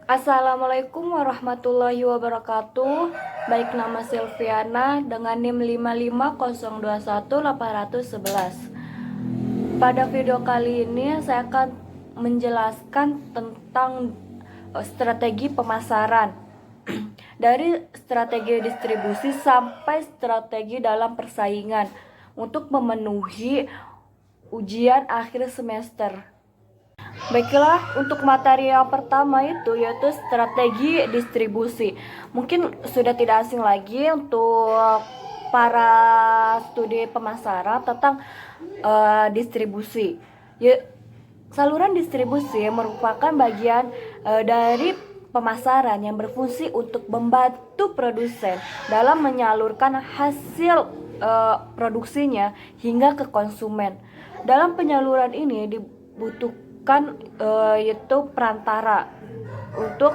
Assalamualaikum warahmatullahi wabarakatuh. Baik, nama Silviana dengan NIM 55021-811. Pada video kali ini saya akan menjelaskan tentang strategi pemasaran. Dari strategi distribusi sampai strategi dalam persaingan untuk memenuhi ujian akhir semester. Baiklah, untuk materi yang pertama itu yaitu strategi distribusi. Mungkin sudah tidak asing lagi untuk para studi pemasaran tentang distribusi. Saluran distribusi merupakan bagian dari pemasaran yang berfungsi untuk membantu produsen dalam menyalurkan hasil produksinya hingga ke konsumen. Dalam penyaluran ini dibutuhkan yaitu perantara untuk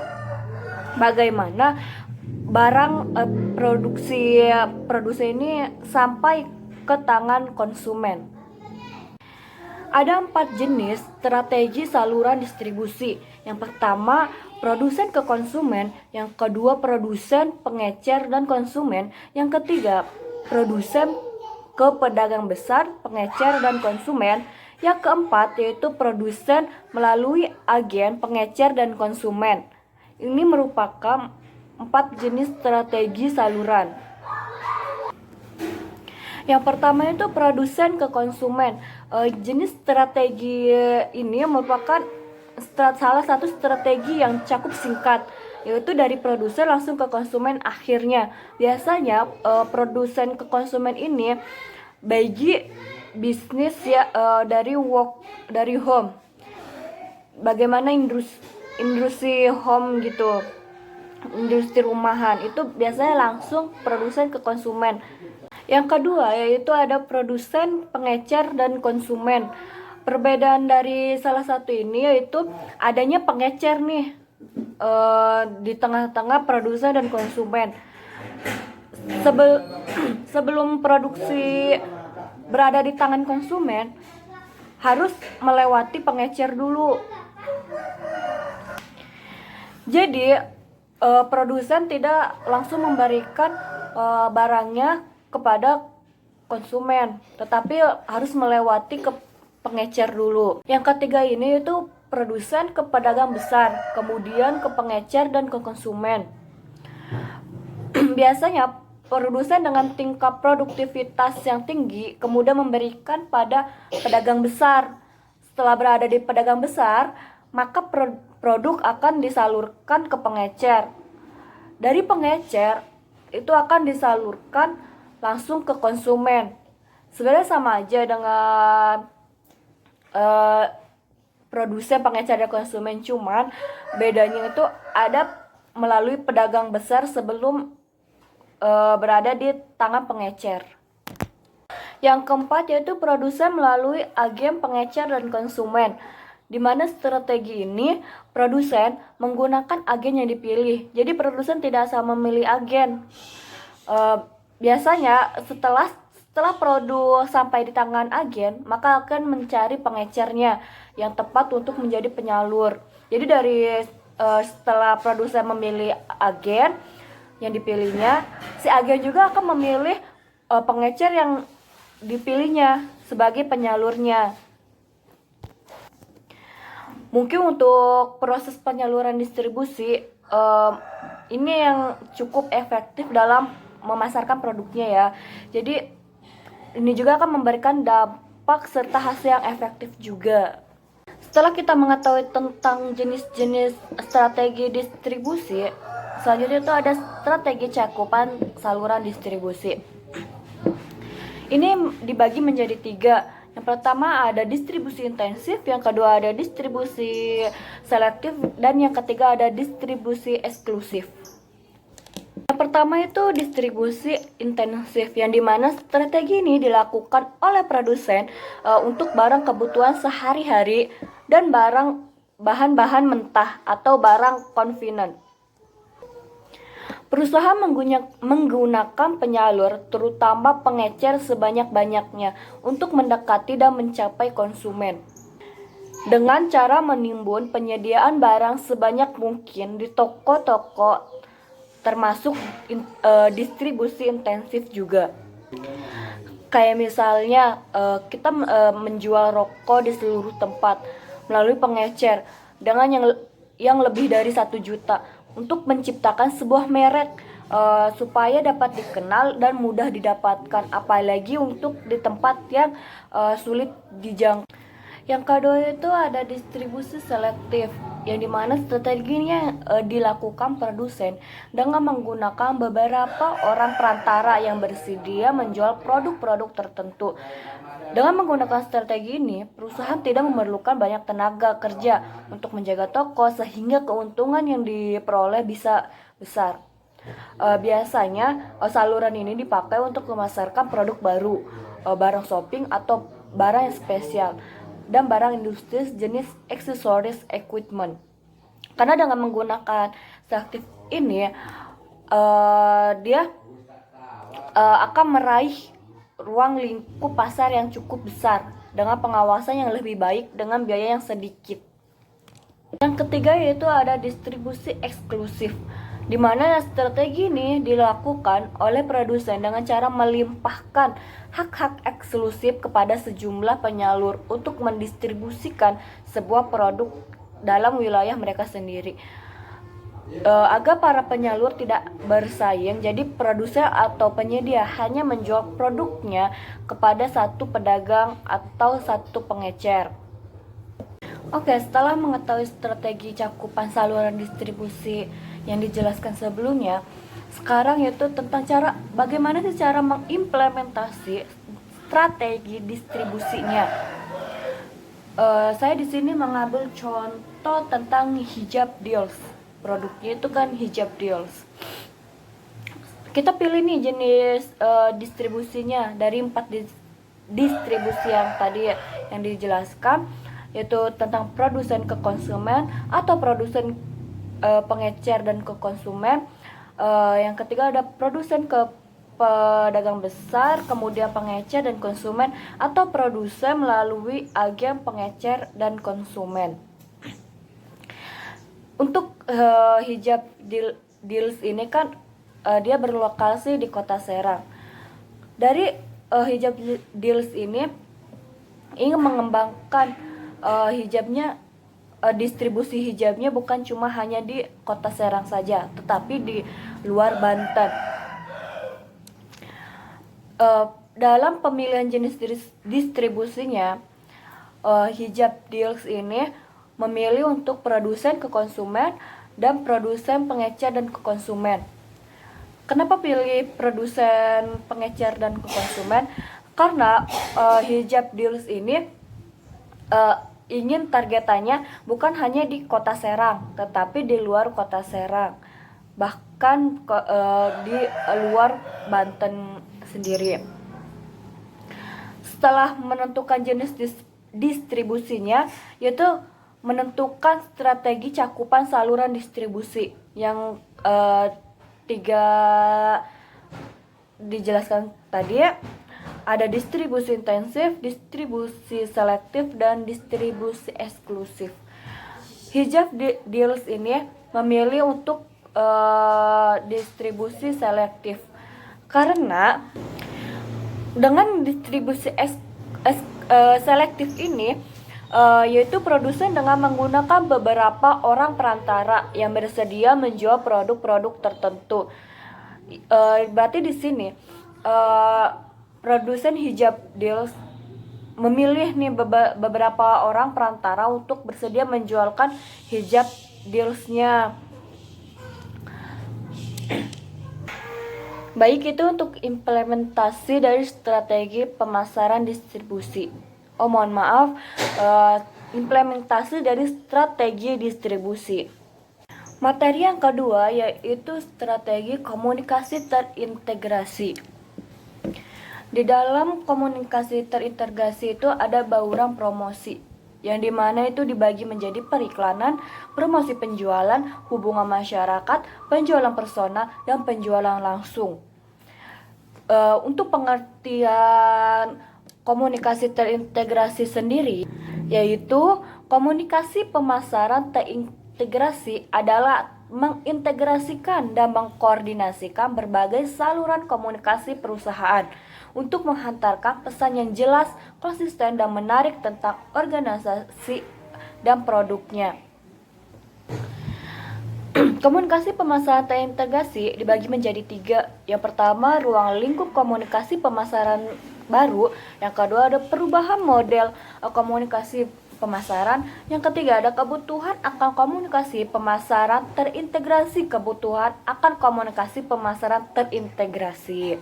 bagaimana barang produksi ini sampai ke tangan konsumen. Ada 4 jenis strategi saluran distribusi. Yang pertama, produsen ke konsumen. Yang kedua, produsen, pengecer, dan konsumen. Yang ketiga, produsen ke pedagang besar, pengecer, dan konsumen. Yang keempat, yaitu produsen melalui agen, pengecer, dan konsumen. Ini merupakan 4 jenis strategi saluran. Yang pertama itu produsen ke konsumen. Jenis strategi ini merupakan salah satu strategi yang cukup singkat, yaitu dari produsen langsung ke konsumen akhirnya. Biasanya produsen ke konsumen ini bagi bisnis ya dari home. Bagaimana industri home gitu, industri rumahan itu biasanya langsung produsen ke konsumen. Yang kedua yaitu ada produsen, pengecer, dan konsumen. Perbedaan dari salah satu ini yaitu adanya pengecer nih di tengah-tengah produsen dan konsumen. Sebelum produksi berada di tangan konsumen harus melewati pengecer dulu. Jadi produsen tidak langsung memberikan barangnya kepada konsumen, tetapi harus melewati ke pengecer dulu. Yang ketiga ini itu produsen ke pedagang besar, kemudian ke pengecer dan ke konsumen. Biasanya produsen dengan tingkat produktivitas yang tinggi kemudian memberikan pada pedagang besar. Setelah berada di pedagang besar, maka produk akan disalurkan ke pengecer. Dari pengecer itu akan disalurkan langsung ke konsumen. Sebenarnya sama aja dengan produsen, pengecer, dan konsumen, cuman bedanya itu ada melalui pedagang besar sebelum berada di tangan pengecer. Yang keempat yaitu produsen melalui agen, pengecer, dan konsumen, di mana strategi ini produsen menggunakan agen yang dipilih. Jadi produsen tidak asal memilih agen. Biasanya setelah produk sampai di tangan agen, maka akan mencari pengecernya yang tepat untuk menjadi penyalur. Jadi dari setelah produsen memilih agen yang dipilihnya, si agen juga akan memilih pengecer yang dipilihnya sebagai penyalurnya. Mungkin untuk proses penyaluran distribusi ini yang cukup efektif dalam memasarkan produknya ya. Jadi ini juga akan memberikan dampak serta hasil yang efektif juga. Setelah kita mengetahui tentang jenis-jenis strategi distribusi, selanjutnya itu ada strategi cakupan saluran distribusi. Ini dibagi menjadi 3. Yang pertama ada distribusi intensif, yang kedua ada distribusi selektif, dan yang ketiga ada distribusi eksklusif. Yang pertama itu distribusi intensif, yang dimana strategi ini dilakukan oleh produsen untuk barang kebutuhan sehari-hari dan bahan-bahan mentah atau barang konvenen. Perusahaan menggunakan penyalur, terutama pengecer sebanyak-banyaknya untuk mendekati dan mencapai konsumen. dengan cara menimbun penyediaan barang sebanyak mungkin di toko-toko, termasuk distribusi intensif juga. Kayak misalnya kita menjual rokok di seluruh tempat melalui pengecer dengan yang lebih dari 1 juta untuk menciptakan sebuah merek supaya dapat dikenal dan mudah didapatkan, apalagi untuk di tempat yang sulit dijangkau. Yang kedua itu ada distribusi selektif, yang dimana strateginya dilakukan produsen dengan menggunakan beberapa orang perantara yang bersedia menjual produk-produk tertentu. Dengan menggunakan strategi ini, perusahaan tidak memerlukan banyak tenaga kerja untuk menjaga toko, sehingga keuntungan yang diperoleh bisa besar. Biasanya saluran ini dipakai untuk memasarkan produk baru, barang shopping atau barang yang spesial, dan barang industri jenis aksesoris equipment. Karena dengan menggunakan selektif ini, dia akan meraih ruang lingkup pasar yang cukup besar dengan pengawasan yang lebih baik dengan biaya yang sedikit. Yang ketiga yaitu ada distribusi eksklusif, di mana strategi ini dilakukan oleh produsen dengan cara melimpahkan hak-hak eksklusif kepada sejumlah penyalur untuk mendistribusikan sebuah produk dalam wilayah mereka sendiri. Agar para penyalur tidak bersaing, jadi produsen atau penyedia hanya menjual produknya kepada satu pedagang atau satu pengecer. Oke, setelah mengetahui strategi cakupan saluran distribusi yang dijelaskan sebelumnya, sekarang yaitu tentang bagaimana sih cara mengimplementasi strategi distribusinya. Saya di sini mengambil contoh tentang hijab deals. Produknya itu kan hijab deals. Kita pilih nih jenis distribusinya dari 4 distribusi yang tadi yang dijelaskan, yaitu tentang produsen ke konsumen atau produsen pengecer dan ke konsumen. Yang ketiga ada produsen ke pedagang besar, kemudian pengecer dan konsumen, atau produsen melalui agen pengecer dan konsumen. Untuk hijab deals ini kan dia berlokasi di Kota Serang. Dari hijab deals ini ingin mengembangkan distribusi hijabnya bukan cuma hanya di Kota Serang saja, tetapi di luar Banten. Dalam pemilihan jenis distribusinya, hijab deals ini memilih untuk produsen ke konsumen dan produsen pengecer dan ke konsumen. Kenapa pilih produsen pengecer dan ke konsumen? Karena hijab deals ini ingin targetannya bukan hanya di Kota Serang, tetapi di luar Kota Serang, bahkan di luar Banten sendiri. Setelah menentukan jenis distribusinya, yaitu menentukan strategi cakupan saluran distribusi yang 3 dijelaskan tadi. Ada distribusi intensif, distribusi selektif, dan distribusi eksklusif. Hijab deals ini memilih untuk distribusi selektif karena dengan distribusi selektif ini yaitu produsen dengan menggunakan beberapa orang perantara yang bersedia menjual produk-produk tertentu. Berarti di sini produsen hijab deals memilih nih beberapa orang perantara untuk bersedia menjualkan hijab dealsnya. Baik itu untuk implementasi dari strategi pemasaran distribusi. Mohon maaf, implementasi dari strategi distribusi. Materi yang kedua yaitu strategi komunikasi terintegrasi. Di dalam komunikasi terintegrasi itu ada bauran promosi, yang dimana itu dibagi menjadi periklanan, promosi penjualan, hubungan masyarakat, penjualan personal, dan penjualan langsung. Untuk pengertian komunikasi terintegrasi sendiri, yaitu Komunikasi pemasaran terintegrasi adalah mengintegrasikan dan mengkoordinasikan berbagai saluran komunikasi perusahaan untuk menghantarkan pesan yang jelas, konsisten, dan menarik tentang organisasi dan produknya. Komunikasi pemasaran terintegrasi dibagi menjadi 3. Yang pertama, ruang lingkup komunikasi pemasaran baru. Yang kedua, ada perubahan model komunikasi pemasaran. Yang ketiga, ada kebutuhan akan komunikasi pemasaran terintegrasi. Kebutuhan akan komunikasi pemasaran terintegrasi.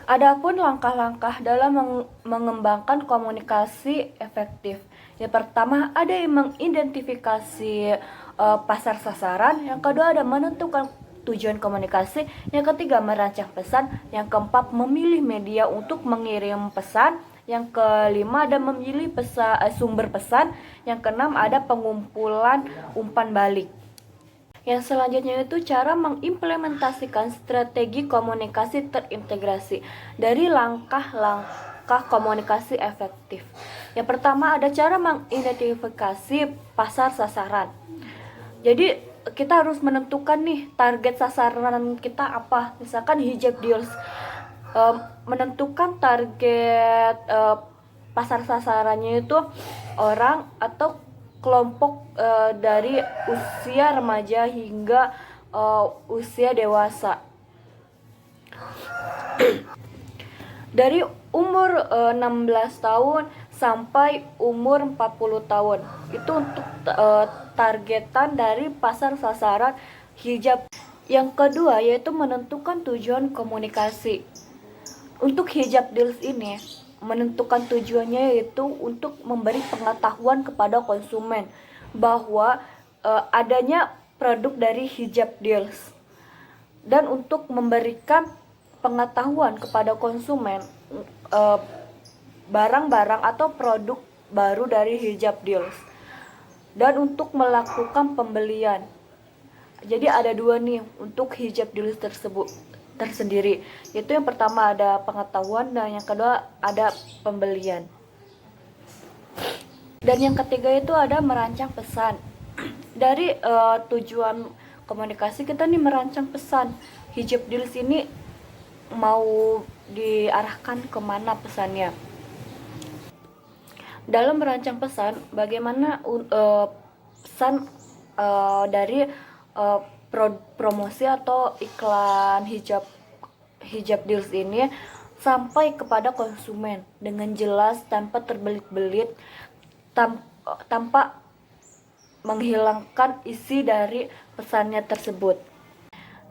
Adapun langkah-langkah dalam mengembangkan komunikasi efektif. Yang pertama, ada yang mengidentifikasi pasar sasaran. Yang kedua, ada menentukan tujuan komunikasi. Yang ketiga, merancang pesan. Yang keempat, memilih media untuk mengirim pesan. Yang kelima, ada memilih sumber pesan. Yang keenam, ada pengumpulan umpan balik. Yang selanjutnya itu cara mengimplementasikan strategi komunikasi terintegrasi dari langkah-langkah komunikasi efektif. Yang pertama, ada cara mengidentifikasi pasar sasaran. Jadi kita harus menentukan nih target sasaran kita apa. Misalkan hijab deals, menentukan target pasar sasarannya itu orang atau kelompok dari usia remaja hingga usia dewasa. Dari umur 16 tahun sampai umur 40 tahun. Itu untuk targetan dari pasar sasaran hijab. Yang kedua yaitu menentukan tujuan komunikasi. Untuk hijab deals ini, menentukan tujuannya yaitu untuk memberi pengetahuan kepada konsumen bahwa adanya produk dari hijab deals, dan untuk memberikan pengetahuan kepada konsumen barang-barang atau produk baru dari hijab deals, dan untuk melakukan pembelian. Jadi ada 2 nih untuk hijab deals tersendiri, yaitu yang pertama ada pengetahuan dan yang kedua ada pembelian. Dan yang ketiga itu ada merancang pesan. Dari tujuan komunikasi kita nih merancang pesan. Hijab deals ini mau diarahkan kemana pesannya. Dalam merancang pesan, bagaimana pesan dari promosi atau iklan hijab deals ini sampai kepada konsumen dengan jelas, tanpa terbelit-belit, tanpa menghilangkan isi dari pesannya tersebut.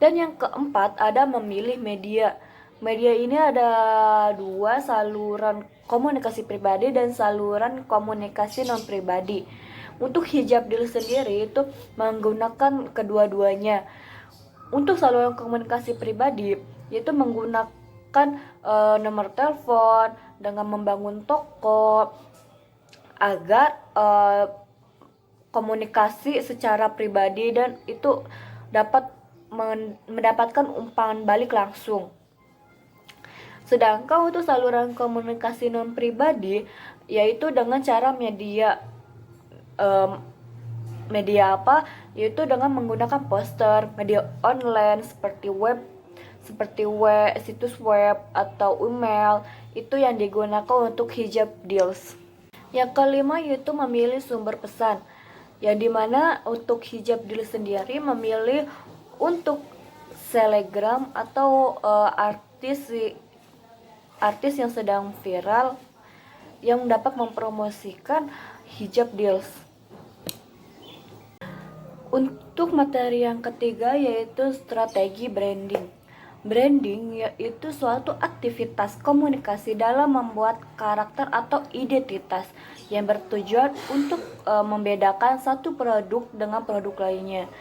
Dan yang keempat ada memilih media. Media ini ada 2, saluran komunikasi pribadi dan saluran komunikasi non pribadi. Untuk hijab deals sendiri itu menggunakan kedua-duanya. Untuk saluran komunikasi pribadi yaitu menggunakan nomor telepon dengan membangun toko agar komunikasi secara pribadi dan itu dapat mendapatkan umpan balik langsung. Sedangkan untuk saluran komunikasi non pribadi yaitu dengan cara media apa? Yaitu dengan menggunakan poster, media online seperti situs web atau email, itu yang digunakan untuk hijab deals. Yang kelima yaitu memilih sumber pesan, yang dimana untuk hijab deals sendiri memilih untuk selebgram atau artis yang sedang viral yang dapat mempromosikan hijab deals. Untuk materi yang ketiga yaitu strategi branding. Branding yaitu suatu aktivitas komunikasi dalam membuat karakter atau identitas yang bertujuan untuk membedakan satu produk dengan produk lainnya.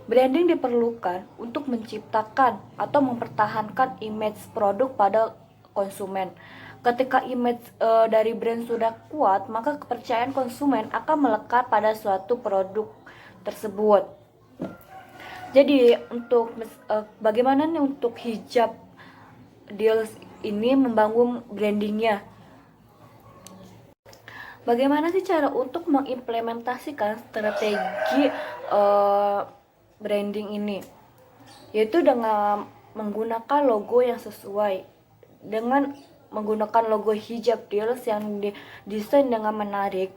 Branding diperlukan untuk menciptakan atau mempertahankan image produk pada konsumen. Ketika image dari brand sudah kuat, maka kepercayaan konsumen akan melekat pada suatu produk tersebut. Jadi untuk bagaimana nih untuk hijab deals ini membangun brandingnya? Bagaimana sih cara untuk mengimplementasikan strategi uh, branding ini? Yaitu dengan menggunakan logo yang sesuai, dengan menggunakan logo hijab deals yang didesain dengan menarik.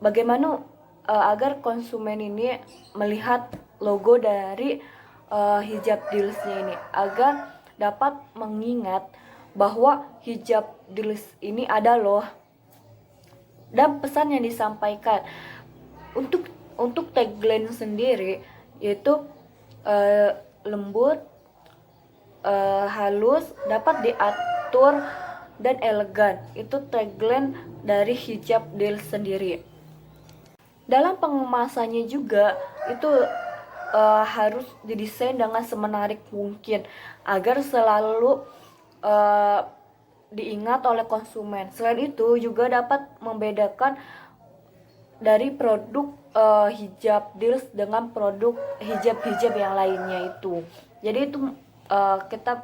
Bagaimana agar konsumen ini melihat logo dari hijab dealsnya ini, agar dapat mengingat bahwa hijab deals ini ada loh, dan pesan yang disampaikan. Untuk tagline sendiri yaitu lembut, halus, dapat diatur, dan elegan. Itu tagline dari hijab deals sendiri. Dalam pengemasannya juga itu harus didesain dengan semenarik mungkin agar selalu diingat oleh konsumen. Selain itu juga dapat membedakan dari produk hijab deals dengan produk hijab-hijab yang lainnya itu. Jadi itu kita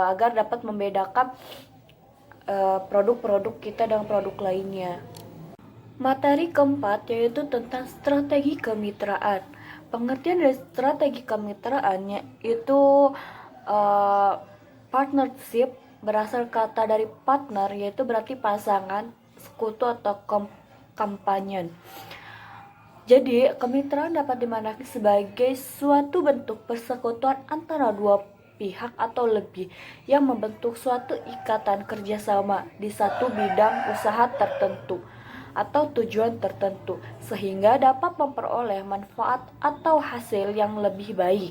agar dapat membedakan produk-produk kita dengan produk lainnya. Materi keempat yaitu tentang strategi kemitraan. Pengertian dari strategi kemitraannya itu partnership berasal kata dari partner, yaitu berarti pasangan, sekutu atau companion. Jadi kemitraan dapat dimaknai sebagai suatu bentuk persekutuan antara dua pihak atau lebih yang membentuk suatu ikatan kerjasama di satu bidang usaha tertentu atau tujuan tertentu, sehingga dapat memperoleh manfaat atau hasil yang lebih baik.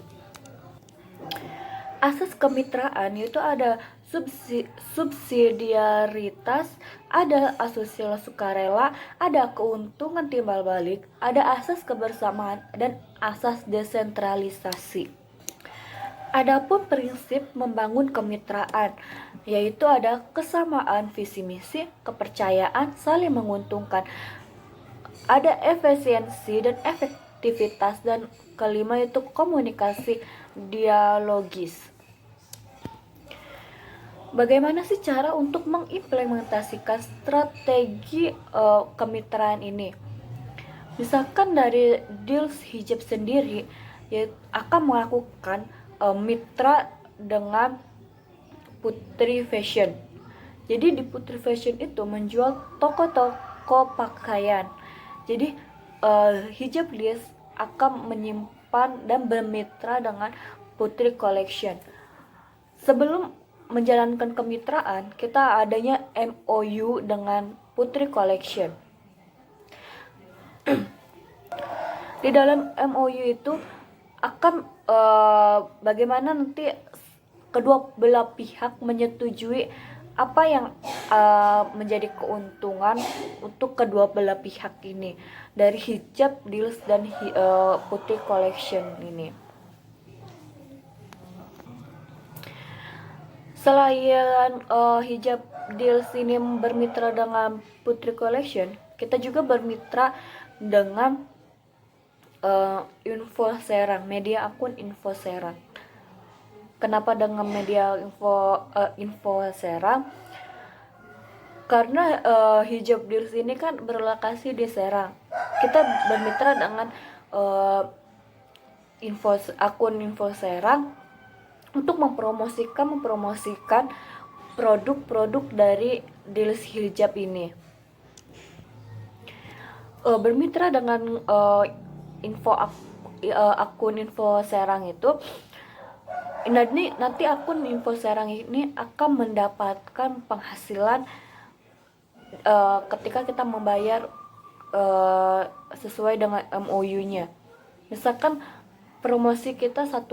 Asas kemitraan yaitu ada subsidiaritas, ada asosial sukarela, ada keuntungan timbal balik, ada asas kebersamaan, dan asas desentralisasi. Adapun prinsip membangun kemitraan yaitu ada kesamaan visi misi, kepercayaan, saling menguntungkan, ada efisiensi dan efektivitas, dan kelima itu komunikasi dialogis. Bagaimana sih cara untuk mengimplementasikan strategi kemitraan ini? Misalkan dari deals hijab sendiri ya akan melakukan mitra dengan Putri Fashion. Jadi di Putri Fashion itu menjual toko-toko pakaian. Jadi hijab deals akan menyimpan dan bermitra dengan Putri Collection. Sebelum menjalankan kemitraan, kita adanya MOU dengan Putri Collection. Di dalam MOU itu akan bagaimana nanti kedua belah pihak menyetujui apa yang menjadi keuntungan untuk kedua belah pihak ini dari hijab deals dan Putri Collection ini. Selain hijab deals ini bermitra dengan Putri Collection, kita juga bermitra dengan Infoserang, media akun Infoserang. Kenapa dengan media Infoserang? Karena hijab deals ini kan berlokasi di Serang. Kita bermitra dengan akun Infoserang untuk mempromosikan produk-produk dari deals hijab ini. Bermitra dengan akun Infoserang itu, nanti akun Infoserang ini akan mendapatkan penghasilan ketika kita membayar sesuai dengan MOU-nya. Misalkan promosi kita 1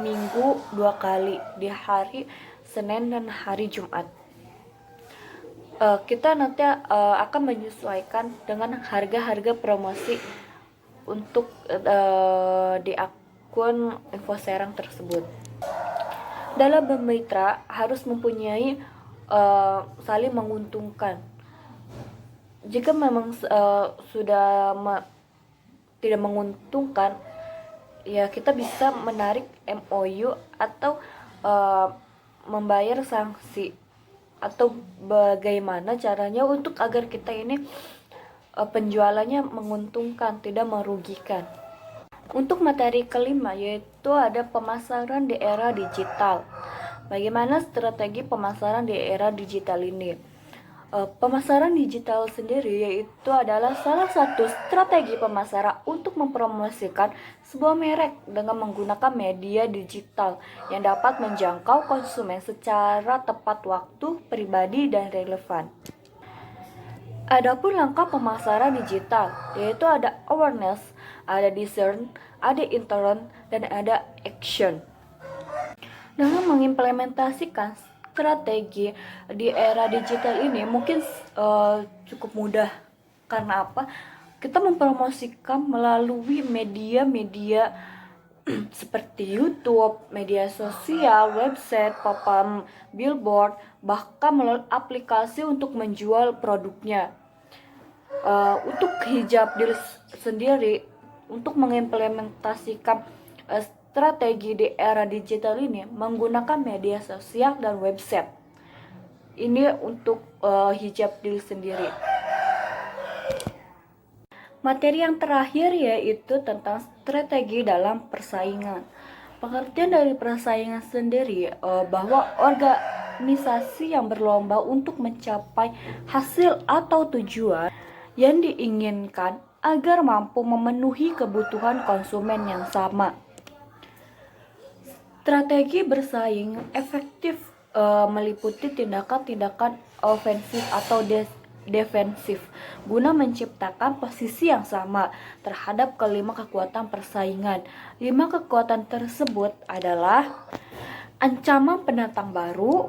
minggu 2 kali di hari Senin dan hari Jumat. Kita nanti akan menyesuaikan dengan harga-harga promosi untuk di akun Infoserang tersebut. Dalam bermitra harus mempunyai saling menguntungkan. Jika memang sudah tidak menguntungkan, ya kita bisa menarik MOU atau membayar sanksi atau bagaimana caranya untuk agar kita ini penjualannya menguntungkan, tidak merugikan. Untuk materi kelima yaitu ada pemasaran di era digital. Bagaimana strategi pemasaran di era digital ini? Pemasaran digital sendiri yaitu adalah salah satu strategi pemasaran untuk mempromosikan sebuah merek dengan menggunakan media digital yang dapat menjangkau konsumen secara tepat waktu, pribadi, dan relevan. Adapun langkah pemasaran digital, yaitu ada awareness, ada discern, ada intent, dan ada action. Dalam mengimplementasikan strategi di era digital ini mungkin cukup mudah. Karena apa? Kita mempromosikan melalui media-media seperti YouTube, media sosial, website, papan billboard, bahkan melalui aplikasi untuk menjual produknya. Untuk hijab diri sendiri, untuk mengimplementasikan strategi di era digital ini menggunakan media sosial dan website. Ini untuk hijab diri sendiri. Materi yang terakhir yaitu tentang strategi dalam persaingan. Pengertian dari persaingan sendiri bahwa organisasi yang berlomba untuk mencapai hasil atau tujuan yang diinginkan agar mampu memenuhi kebutuhan konsumen yang sama. Strategi bersaing efektif meliputi tindakan-tindakan ofensif atau defensif guna menciptakan posisi yang sama terhadap kelima kekuatan persaingan. 5 kekuatan tersebut adalah ancaman pendatang baru,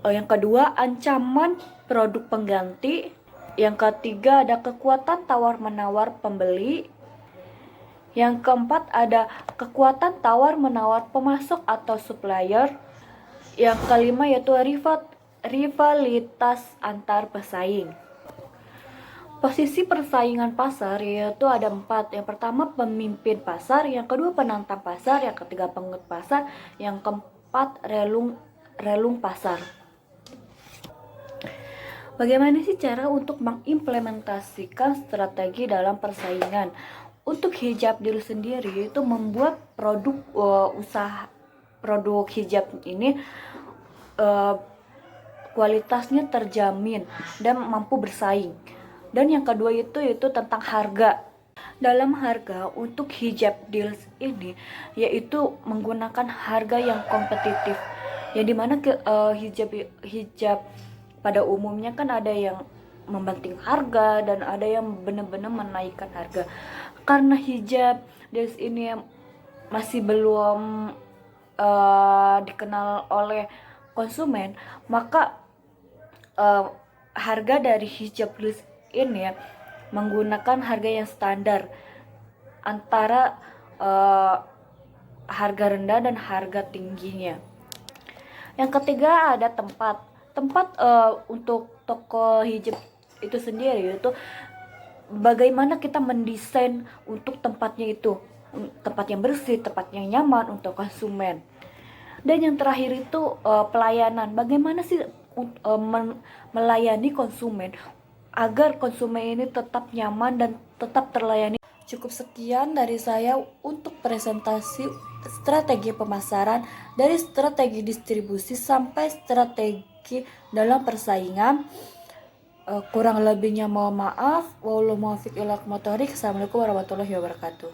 yang kedua ancaman produk pengganti, yang ketiga ada kekuatan tawar-menawar pembeli, yang keempat ada kekuatan tawar-menawar pemasok atau supplier, yang kelima yaitu rivalitas antar pesaing. Posisi persaingan pasar yaitu ada 4. Yang pertama pemimpin pasar, yang kedua penantang pasar, yang ketiga pengut pasar, yang keempat relung pasar. Bagaimana sih cara untuk mengimplementasikan strategi dalam persaingan? Untuk hijab diri sendiri itu membuat produk hijab ini kualitasnya terjamin dan mampu bersaing. Dan yang kedua itu tentang harga. Dalam harga untuk hijab deals ini yaitu menggunakan harga yang kompetitif. Yang dimana hijab pada umumnya kan ada yang membanting harga dan ada yang benar-benar menaikkan harga. Karena hijab deals ini masih belum dikenal oleh konsumen, maka harga dari hijab deals ini menggunakan harga yang standar antara harga rendah dan harga tingginya. Yang ketiga ada tempat untuk toko hijab itu sendiri, yaitu bagaimana kita mendesain untuk tempatnya itu, tempat yang bersih, tempat yang nyaman untuk konsumen. Dan yang terakhir itu pelayanan. Bagaimana sih melayani konsumen agar konsumen ini tetap nyaman dan tetap terlayani. Cukup sekian dari saya untuk presentasi strategi pemasaran dari strategi distribusi sampai strategi dalam persaingan. Kurang lebihnya mohon maaf. Wassalamualaikum warahmatullahi wabarakatuh.